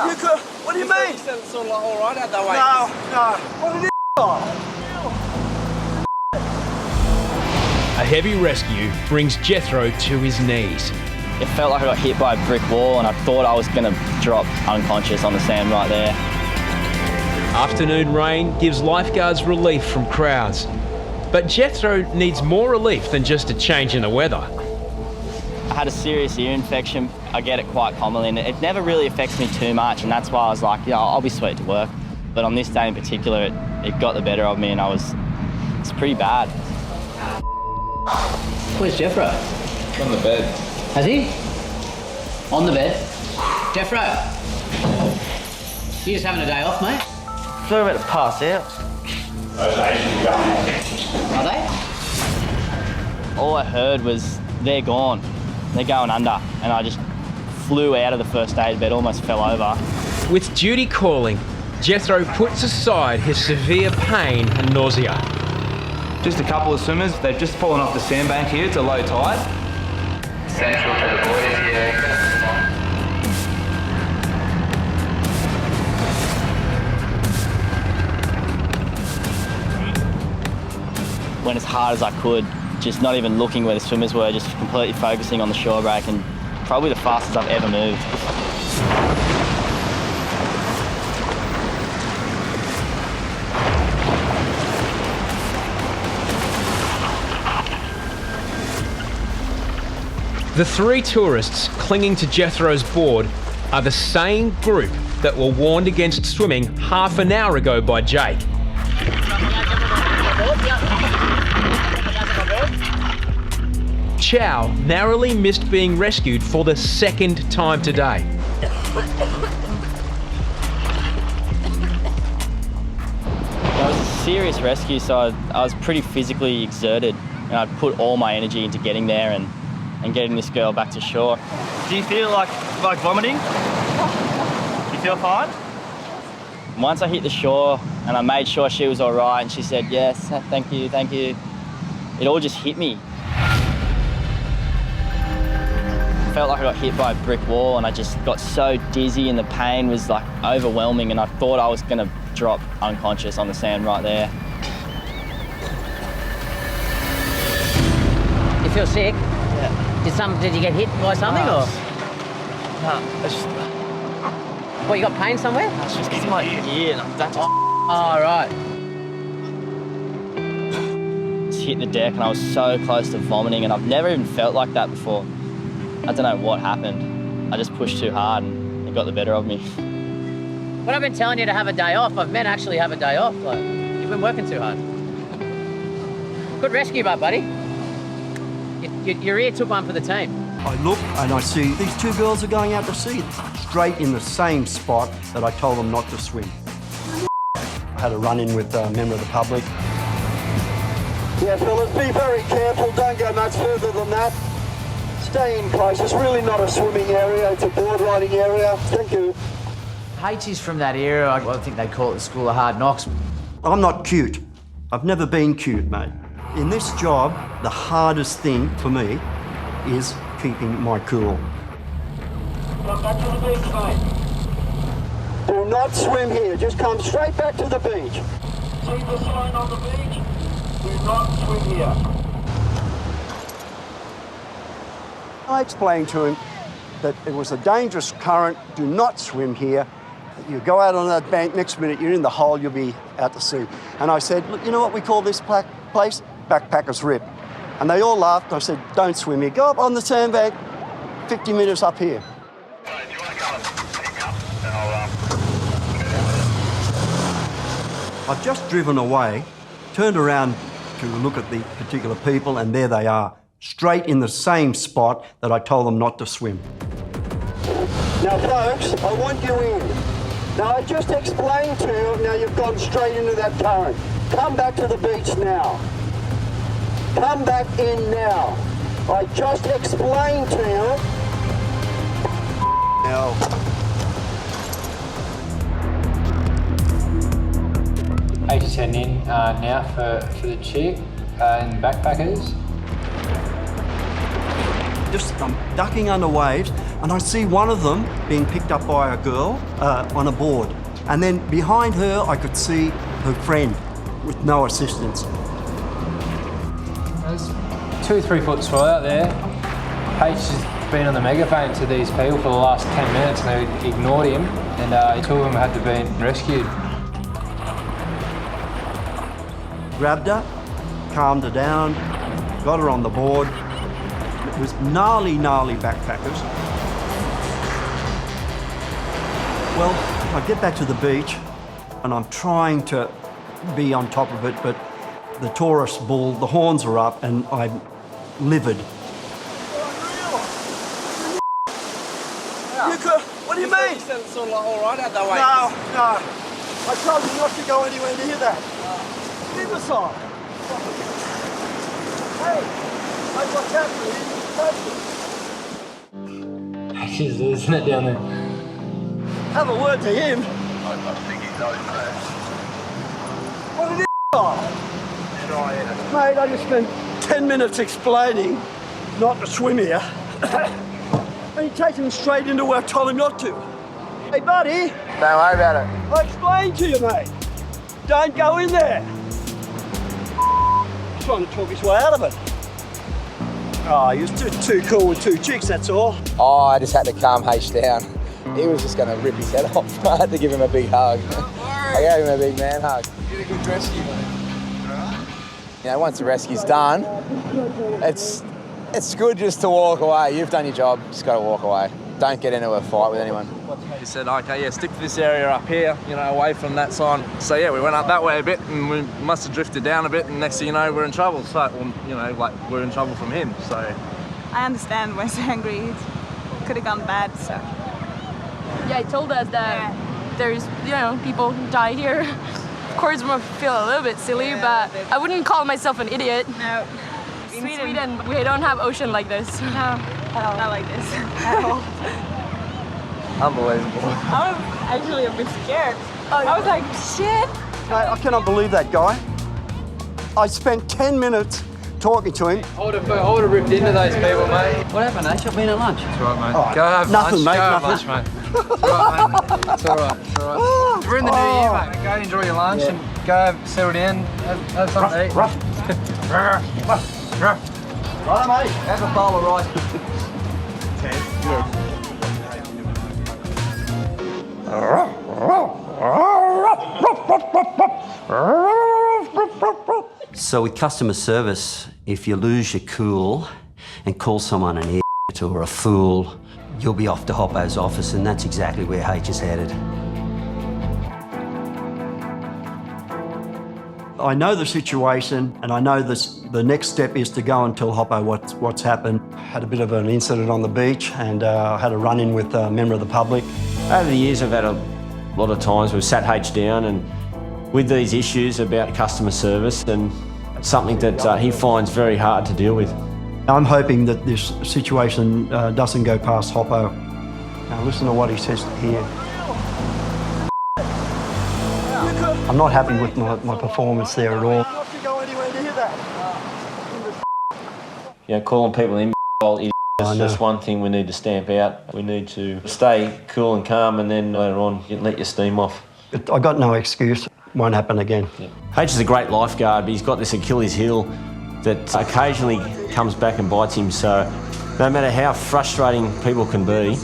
You could, what do you mean? You said it's sort of like all right out that way. No. What an A heavy rescue brings Jethro to his knees. It felt like I got hit by a brick wall and I thought I was going to drop unconscious on the sand right there. Afternoon rain gives lifeguards relief from crowds. But Jethro needs more relief than just a change in the weather. I had a serious ear infection. I get it quite commonly and it never really affects me too much, and that's why I was like, yeah, I'll be sweet to work. But on this day in particular, it got the better of me and it's pretty bad. Where's Jethro? On the bed. Has he? On the bed? Jethro! You just having a day off, mate? I feel about to pass out. Are they? All I heard was, they're gone. They're going under. And I just flew out of the first aid bed, almost fell over. With duty calling, Jethro puts aside his severe pain and nausea. Just a couple of swimmers, they've just fallen off the sandbank here, it's a low tide. Central for the boys here. Went as hard as I could, just not even looking where the swimmers were, just completely focusing on the shore break, and probably the fastest I've ever moved. The three tourists clinging to Jethro's board are the same group that were warned against swimming half an hour ago by Jake. Chow narrowly missed being rescued for the second time today. It was a serious rescue, so I was pretty physically exerted, and I put all my energy into getting there and getting this girl back to shore. Do you feel like vomiting? You feel fine? Once I hit the shore and I made sure she was all right and she said, yes, thank you, it all just hit me. I felt like I got hit by a brick wall and I just got so dizzy and the pain was like overwhelming and I thought I was gonna drop unconscious on the sand right there. You feel sick? Yeah. Did you get hit by something or? No, it's just, What, you got pain somewhere? it's just in my ear and that's Oh, right. just hit the deck and I was so close to vomiting and I've never even felt like that before. I don't know what happened. I just pushed too hard and it got the better of me. When I've been telling you to have a day off, men actually have a day off. Like, you've been working too hard. Good rescue, buddy. Your ear took one for the team. I look and I see these two girls are going out to sea, straight in the same spot that I told them not to swim. I had a run-in with a member of the public. Yeah, fellas, be very careful. Don't go much further than that. Stay in close. It's really not a swimming area. It's a board riding area. Thank you. H is from that era. I think they call it the School of Hard Knocks. I'm not cute. I've never been cute, mate. In this job, the hardest thing for me is keeping my cool. Back to the beach, mate. Do not swim here. Just come straight back to the beach. See the sign on the beach? Do not swim here. I explained to him that it was a dangerous current, do not swim here. You go out on that bank, next minute you're in the hole, you'll be out to sea. And I said, look, you know what we call this place? Backpacker's Rip. And they all laughed. I said, don't swim here. Go up on the sandbank, 50 metres up here. I've just driven away, turned around to look at the particular people, and there they are, straight in the same spot that I told them not to swim. Now, folks, I want you in. Now, I just explained to you, now you've gone straight into that current. Come back to the beach now. Come back in now. I just explained to you. Now, H is heading in now for the chick and backpackers. I'm ducking under waves, and I see one of them being picked up by a girl on a board. And then behind her, I could see her friend with no assistance. There's 2 or 3 foot swell out there. H has been on the megaphone to these people for the last 10 minutes and they ignored him, and 2 of them had to be rescued. Grabbed her, calmed her down, got her on the board. It was gnarly backpackers. Well, I get back to the beach and I'm trying to be on top of it, but the tourist bull, the horns are up and I'm livid. You could, what do you mean? You said it's sort of like all right out that way. No. I told you not to go anywhere near that. Leave the side. Hey, what's happening? He's losing it down there. Have a word to him. I think he's over there. What an Mate, I just spent 10 minutes explaining not to swim here. And he takes him straight into where I told him not to. Hey, buddy. Don't worry about it. I explained to you, mate. Don't go in there. He's trying to talk his way out of it. Oh, he was too cool with 2 chicks, that's all. Oh, I just had to calm H down. He was just going to rip his head off. I had to give him a big hug. I gave him a big man hug. You did a good rescue, mate. You know, once the rescue's done, it's good just to walk away. You've done your job, just got to walk away. Don't get into a fight with anyone. He said, okay, yeah, stick to this area up here, you know, away from that sign. So yeah, we went up that way a bit and we must have drifted down a bit and next thing you know, we're in trouble. So, you know, like we're in trouble from him, so. I understand when he's angry, it could have gone bad, so. Yeah, he told us that there's, you know, people who die here. Of course, we feel a little bit silly, but I wouldn't call myself an idiot. No. In Sweden, we don't have ocean like this. No, not like this at all. Unbelievable. I was actually a bit scared. I was like, shit. Mate, I cannot believe that guy. I spent 10 minutes talking to him. I would have ripped into those people, mate. What happened, Ash? I've been at lunch. It's all right, mate. Oh, Go have nothing, lunch. mate, Go have nothing. lunch, mate. It's all right, mate. It's all right. It's all right. We're in the new year, mate. Go enjoy your lunch and go settle down, have something to eat. Right, mate. Have a bowl of rice. So with customer service, if you lose your cool and call someone an idiot or a fool, you'll be off to Hoppo's office, and that's exactly where H is headed. I know the situation, and I know the next step is to go and tell Hoppo what's happened. Had a bit of an incident on the beach, and had a run-in with a member of the public. Over the years, I've had a lot of times we've sat H down and with these issues about customer service, and it's something that he finds very hard to deal with. I'm hoping that this situation doesn't go past Hoppo. Now listen to what he says here. I'm not happy with my performance there at all. Not to go anywhere near that. You know, calling people in is just one thing we need to stamp out. We need to stay cool and calm, and then later on you let your steam off. I got no excuse. Won't happen again. Yeah. H is a great lifeguard, but he's got this Achilles heel that occasionally comes back and bites him. So no matter how frustrating people can be,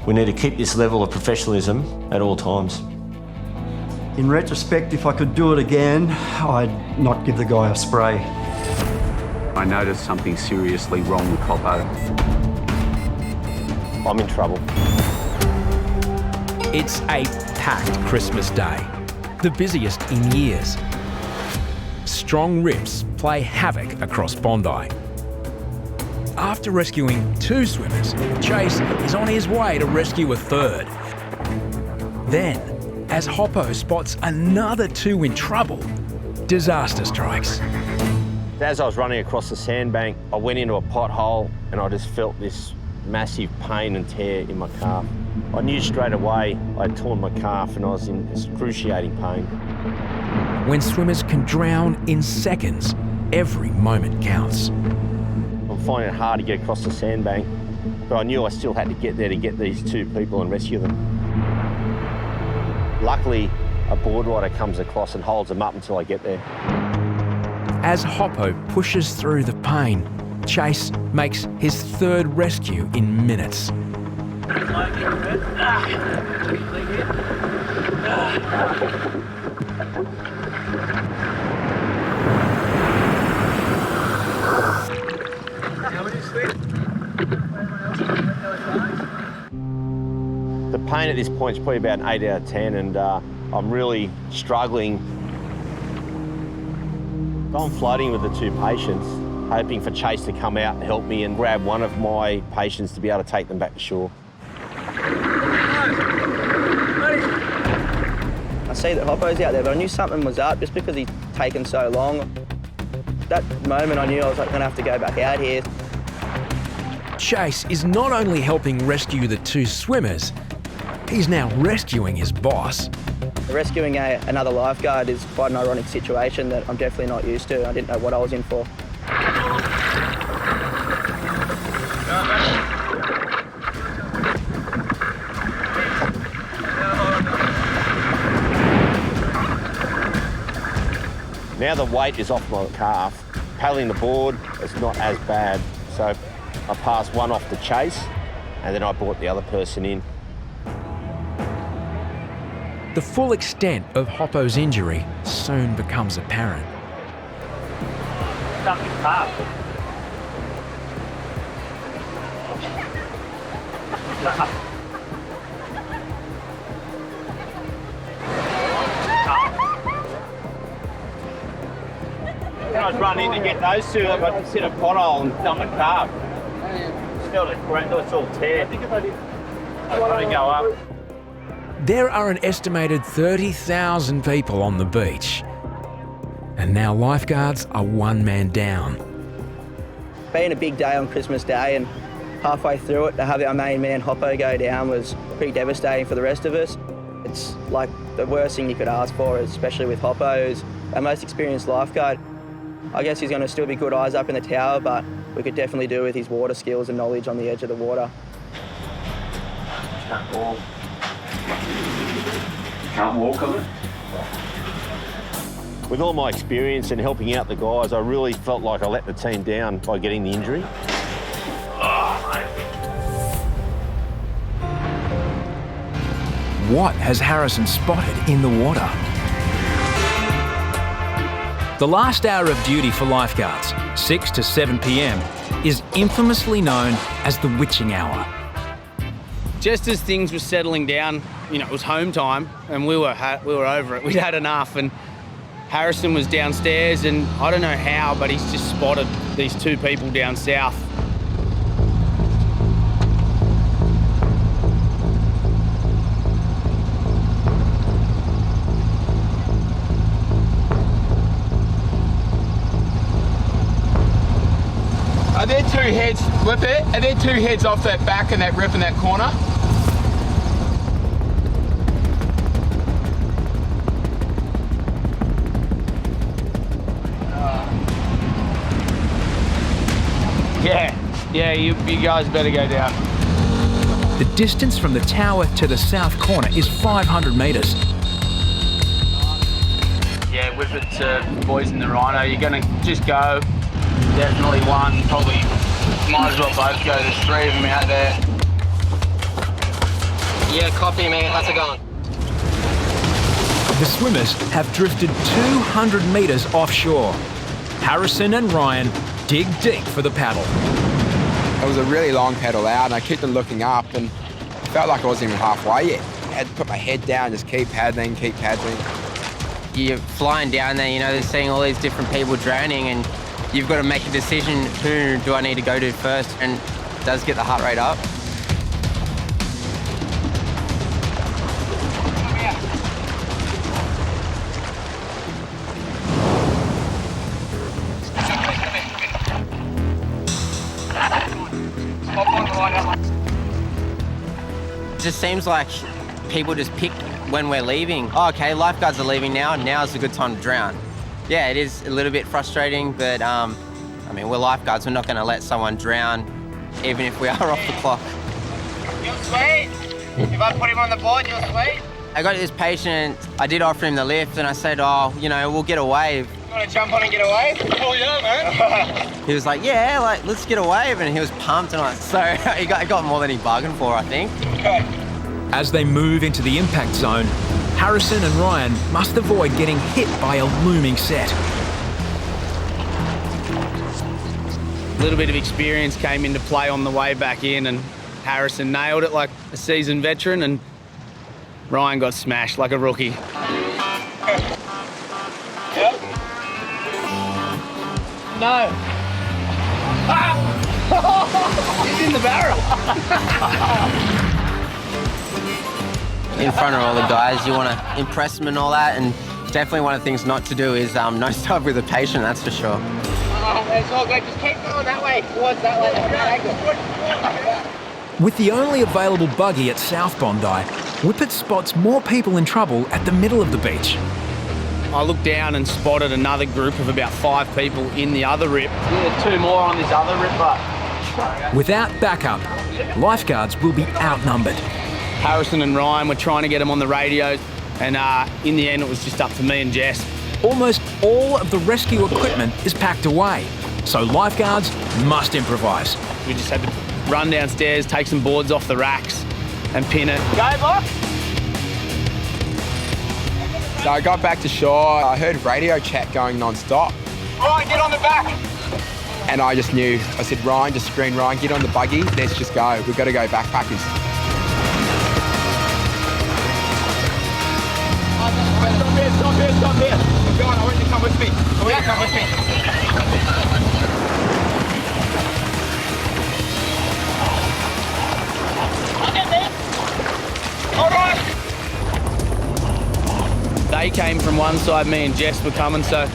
we need to keep this level of professionalism at all times. In retrospect, if I could do it again, I'd not give the guy a spray. I noticed something seriously wrong with Hoppo. I'm in trouble. It's a packed Christmas Day, the busiest in years. Strong rips play havoc across Bondi. After rescuing 2 swimmers, Chase is on his way to rescue a 3rd. Then, as Hoppo spots another 2 in trouble, disaster strikes. As I was running across the sandbank, I went into a pothole and I just felt this massive pain and tear in my calf. I knew straight away I'd torn my calf and I was in excruciating pain. When swimmers can drown in seconds, every moment counts. I'm finding it hard to get across the sandbank but I knew I still had to get there to get these two people and rescue them. Luckily, a board rider comes across and holds them up until I get there. As Hoppo pushes through the pain, Chase makes his third rescue in minutes. The pain at this point is probably about an 8 out of 10, and I'm really struggling. I'm floating with the two patients, hoping for Chase to come out and help me and grab one of my patients to be able to take them back to shore. I see that Hoppo's out there, but I knew something was up just because he's taken so long. That moment I knew I was like, gonna have to go back out here. Chase is not only helping rescue the two swimmers, he's now rescuing his boss. Rescuing another lifeguard is quite an ironic situation that I'm definitely not used to. I didn't know what I was in for. Now the weight is off my calf. Paddling the board is not as bad, so I passed one off to Chase, and then I brought the other person in. The full extent of Hoppo's injury soon becomes apparent. I was running to get those two, I got to sit a pothole and dump a calf. Still it's all tear. I want to go up. There are an estimated 30,000 people on the beach. And now lifeguards are one man down. Being a big day on Christmas Day and halfway through it to have our main man Hoppo go down was pretty devastating for the rest of us. It's like the worst thing you could ask for, especially with Hoppo, who's our most experienced lifeguard. I guess he's going to still be good eyes up in the tower, but we could definitely do with his water skills and knowledge on the edge of the water. Can't walk on it? With all my experience and helping out the guys, I really felt like I let the team down by getting the injury. What has Harrison spotted in the water? The last hour of duty for lifeguards, 6 to 7 p.m, is infamously known as the witching hour. Just as things were settling down, you know, it was home time and we were over it. We'd had enough, and Harrison was downstairs, and I don't know how, but he's just spotted these two people down south. Are there two heads, Whippet? Are there two heads off that back and that rip in that corner? Yeah, you guys better go down. The distance from the tower to the south corner is 500 metres. Yeah, Whippet to boys in the Rhino, you're gonna just go. Definitely one, probably might as well both go. There's three of them out there. Yeah, copy, man. How's it going? The swimmers have drifted 200 metres offshore. Harrison and Ryan dig deep for the paddle. It was a really long paddle out, and I kept on looking up, and I felt like I wasn't even halfway yet. I had to put my head down, just keep paddling, keep paddling. You're flying down there, you know, they're seeing all these different people drowning, and you've got to make a decision, who do I need to go to first, and it does get the heart rate up. It just seems like people just pick when we're leaving. Oh, okay, lifeguards are leaving now, now's a good time to drown. Yeah, it is a little bit frustrating, but I mean, we're lifeguards, we're not going to let someone drown even if we are off the clock. You're sweet. If I put him on the board, you're sweet. I got this patient, I did offer him the lift and I said, oh, you know, we'll get a wave. You want to jump on and get a wave? Oh yeah, man. He was like, yeah, like, let's get a wave. And he was pumped and so he got more than he bargained for, I think. Okay. As they move into the impact zone, Harrison and Ryan must avoid getting hit by a looming set. A little bit of experience came into play on the way back in, and Harrison nailed it like a seasoned veteran, and Ryan got smashed like a rookie. Yep. No. Ah! He's in the barrel. In front of all the guys, you want to impress them and all that, and definitely one of the things not to do is nose dive with a patient, that's for sure. It's all good. Just keep going that way, towards that way. With the only available buggy at South Bondi, Whippet spots more people in trouble at the middle of the beach. I looked down and spotted another group of about 5 people in the other rip. Yeah, 2 more on this other rip, but... Without backup, lifeguards will be outnumbered. Harrison and Ryan were trying to get them on the radios, and in the end it was just up to me and Jess. Almost all of the rescue equipment is packed away, so lifeguards must improvise. We just had to run downstairs, take some boards off the racks and pin it. Go, box. So I got back to shore, I heard radio chat going non-stop. Ryan, get on the back. And I just knew, I said, Ryan, just screamed, Ryan, get on the buggy, let's just go. We've got to go backpackers. Stop here. Go on, I want you to come with me. I want you to come with me. All right. They came from one side, me and Jess were coming, so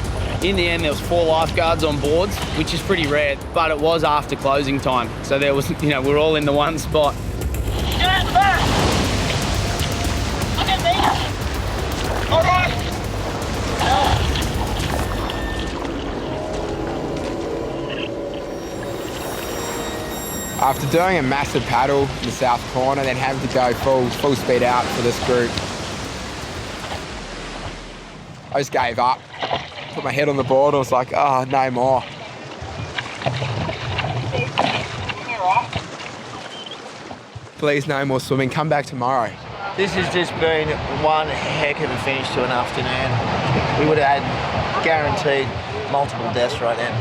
in the end there was 4 lifeguards on boards, which is pretty rare, but it was after closing time. So there was, you know, we're all in the one spot. Get out the back. Look at me. All right. After doing a massive paddle in the south corner, then having to go full speed out for this group, I just gave up. Put my head on the board and was like, oh, no more. Please, no more swimming. Come back tomorrow. This has just been one heck of a finish to an afternoon. We would have had guaranteed multiple deaths right then.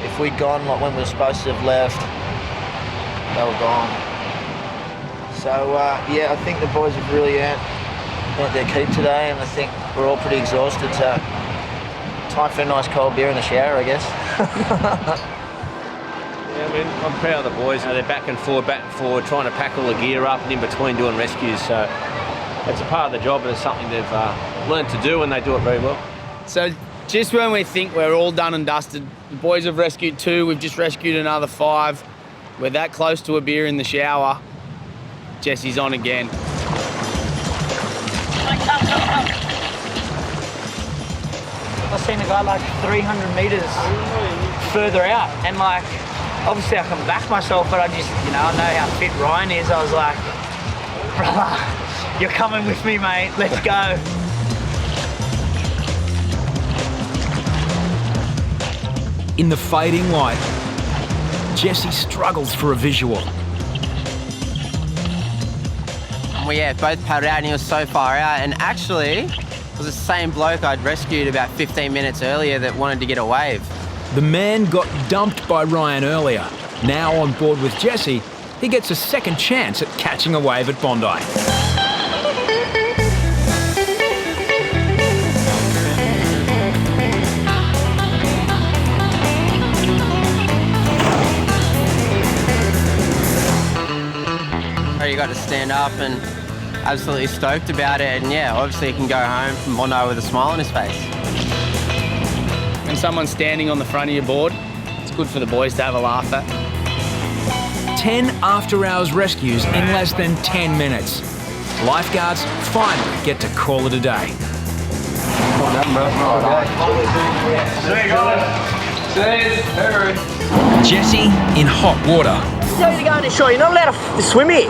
If we'd gone like when we were supposed to have left, they were gone. So yeah, I think the boys have really earned their keep today, and I think we're all pretty exhausted, so time for a nice cold beer in the shower, I guess. Yeah, I mean, I'm proud of the boys. They're back and forward, trying to pack all the gear up and in between doing rescues. So it's a part of the job, and it's something they've learned to do, and they do it very well. So just when we think we're all done and dusted, the boys have rescued 2, we've just rescued another 5. We're that close to a beer in the shower. Jesse's on again. I seen a guy like 300 metres further out, and like, obviously I can back myself, but I just, you know, I know how fit Ryan is. I was like, brother, you're coming with me, mate, let's go. In the fading light, Jesse struggles for a visual. We both paddled out and he was so far out, and actually it was the same bloke I'd rescued about 15 minutes earlier that wanted to get a wave. The man got dumped by Ryan earlier. Now on board with Jesse, he gets a second chance at catching a wave at Bondi. You got to stand up and absolutely stoked about it, and yeah, obviously he can go home from Bondi with a smile on his face. When someone's standing on the front of your board, it's good for the boys to have a laugh at. 10 after-hours rescues in less than 10 minutes. Lifeguards finally get to call it a day. See you guys. See you. Jesse in hot water. So you're going ashore, you're not allowed to swim here.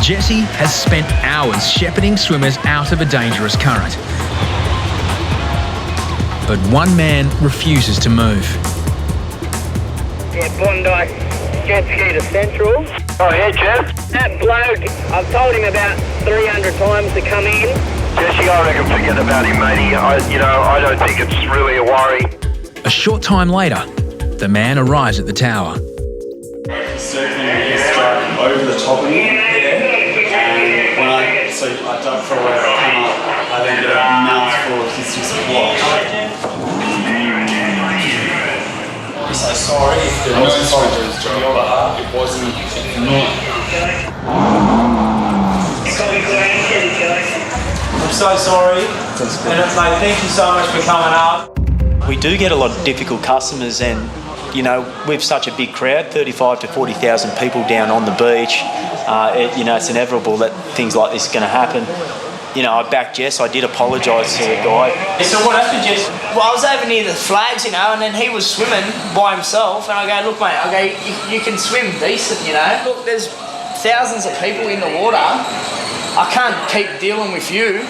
Jesse has spent hours shepherding swimmers out of a dangerous current. But one man refuses to move. Yeah, Bondi jet ski to Central. Oh yeah, Jeff? That bloke, I've told him about 300 times to come in. Jesse, I reckon forget about him, matey. I don't think it's really a worry. A short time later, the man arrives at the tower. Circling the stroke over the top of me there, and when I duck for a way, I come up, I then get a mouthful of his just wash. I'm so sorry if there was a sorry on your behalf. It wasn't not. I'm so sorry, and mate, thank you so much for coming up. We do get a lot of difficult customers, and you know, with such a big crowd, 35 to 40,000 people down on the beach, it's inevitable that things like this are going to happen. You know, I backed Jess. I did apologise to the guy. So what happened, Jess? Well, I was over near the flags, and then he was swimming by himself, and I go, look, mate, you can swim decent, Look, there's thousands of people in the water. I can't keep dealing with you.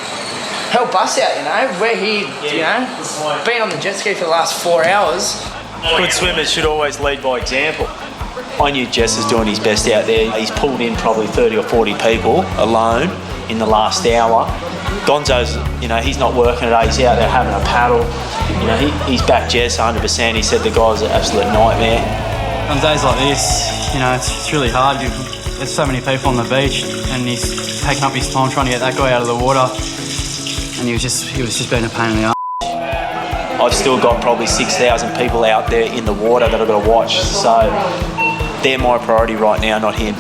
Help us out, We're here, been on the jet ski for the last 4 hours. Good swimmers should always lead by example. I knew Jess was doing his best out there. He's pulled in probably 30 or 40 people alone in the last hour. Gonzo's, he's not working today. He's out there having a paddle. He's backed Jess 100%. He said the guy's an absolute nightmare. On days like this, it's really hard. There's so many people on the beach, and he's taking up his time trying to get that guy out of the water. And he was just being a pain in the arse. I've still got probably 6,000 people out there in the water that I've got to watch. So they're my priority right now, not him.